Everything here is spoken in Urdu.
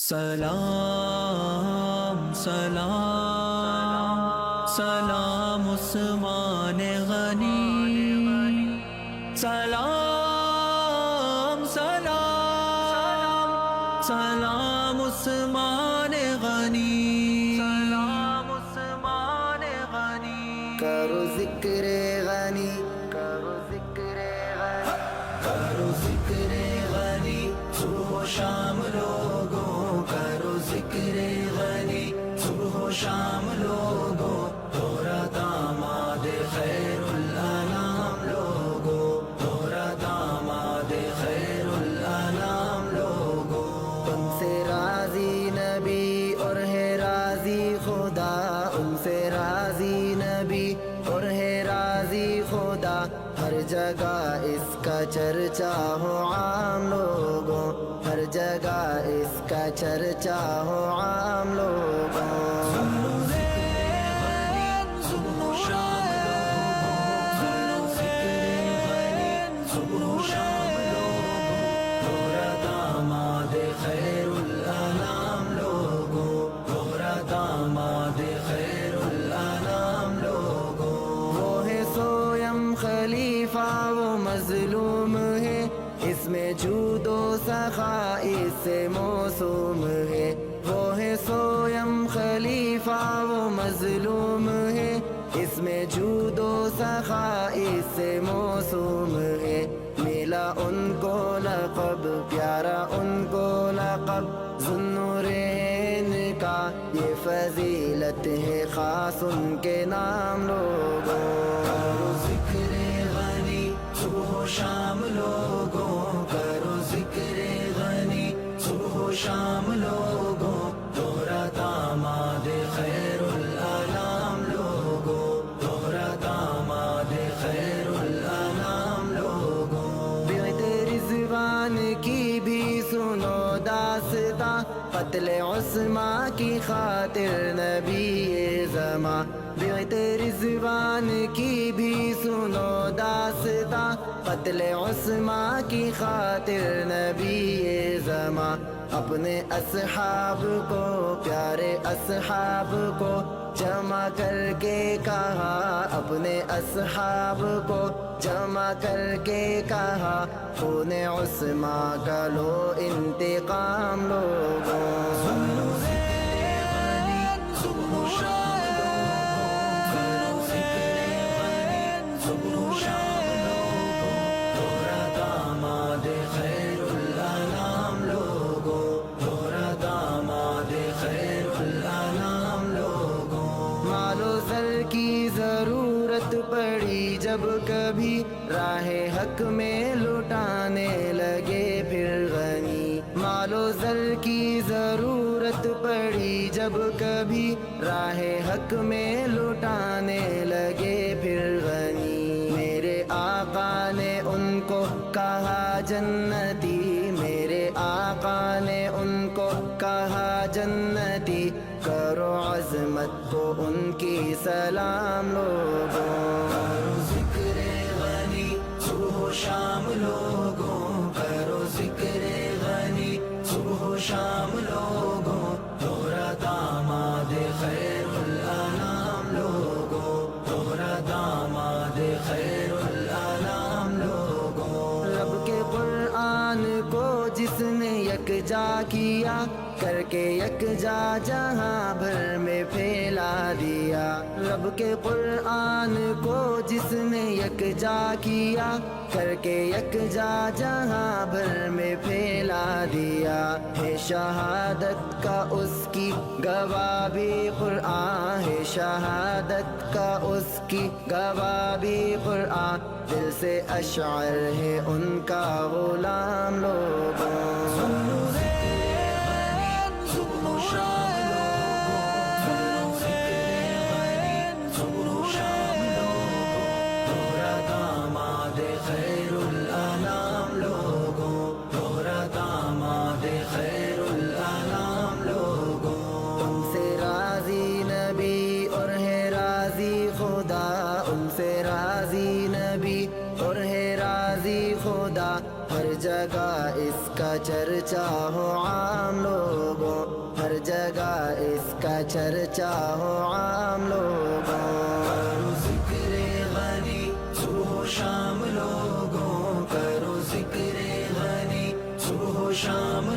سلام سلام سلام عثمان غنی، سلام سلام سلام عثمان غنی، سلام عثمان غنی، کرو ذکر غنی، کرو ذکر غنی، کرو ذکر غنی، صبح و شام لوگوں کرو ذکر غنی، صبح و شام لوگوں تورا داماد خیر الانام لوگوں، تورا داماد خیر الانام لوگوں، ان سے راضی نبی اور ہے راضی خدا، ان سے راضی نبی اور ہے راضی خدا، ہر جگہ اس کا چرچا ہو عام لوگوں، ہر جگہ اس کا چرچا ہو عام لوگوں، خیر الانام لوگوں، تورا داماد خیر الانام لوگوں، وہ ہے سویم خلیفہ وہ مظلوم ہے، اس میں جود و سخا اس سے موسوم ہے، وہ ہے سویم خلیفہ وہ مظلوم ہے، اس میں جود و سخا اس سے موسوم ہے، ملا ان کو لقب پیارا ان کو لقب ذوالنورین کا، یہ فضیلت ہے خاص ان کے نام لوگوں، کرو ذکر غنی صبح و شام لوگوں، کرو ذکر غنی صبح و شام لوگوں، تورا داماد خیر الانام لوگوں، تورا داماد خیر الانام لوگوں، بیعت رضوان کی بھی سنو داستاں، قتل عثمان کی خاطر نبی زماں، بیعت رضوان کی بھی سنو داستاں، قتل عثمان کی خاطر نبی زماں، اپنے اصحاب کو پیارے اصحاب کو جمع کر کے کہا، اپنے اصحاب کو جمع کر کے کہا، خون عثمان کا لو انتقام لوگوں، خیر الانام لوگوں، تورا داماد خیر الانام لوگوں، مال و زر کی ضرورت پڑی جب کبھی راہ حق میں لٹانے لگے پھر غنی، مال و زر کی ضرورت پڑی جب کبھی راہ حق میں لٹانے لگے پھر غنی، میرے آقا نے ان کو کہا جنتی، میرے آقا نے ان کو کہا جنتی، کرو عظمت کو ان کی سلام لوگوں، کرو ذکر غنی صبح و شام لوگوں، کرو ذکر غنی صبح و شام لوگوں، تورا داماد خیر الانام لوگوں، تورا داماد خیر الانام لوگوں، رب کے قرآن کو جس نے یکجا کیا، کر کے یکجا جہاں بھر میں پھیلا دیا، رب کے قرآن کو جس نے یکجا کیا، کر کے یکجا جہاں بھر میں پھیلا دیا، ہے شہادت کا اس کی گواہ بھی قرآن، ہے شہادت کا اس کی گواہ بھی قرآن، دل سے اشعر ہے ان کا غلام لوگوں، خیر الانام لوگوں، تورا داماد خیر الانام لوگوں، ان سے راضی نبی اور ہے راضی خدا، ان سے راضی نبی اور ہے راضی خدا، جگہ اس کا چرچا ہو عام لوگوں، ہر جگہ اس کا چرچا ہو عام لوگوں۔ کرو ذکر غنی صبح و شام لوگوں، کرو ذکر غنی صبح و شام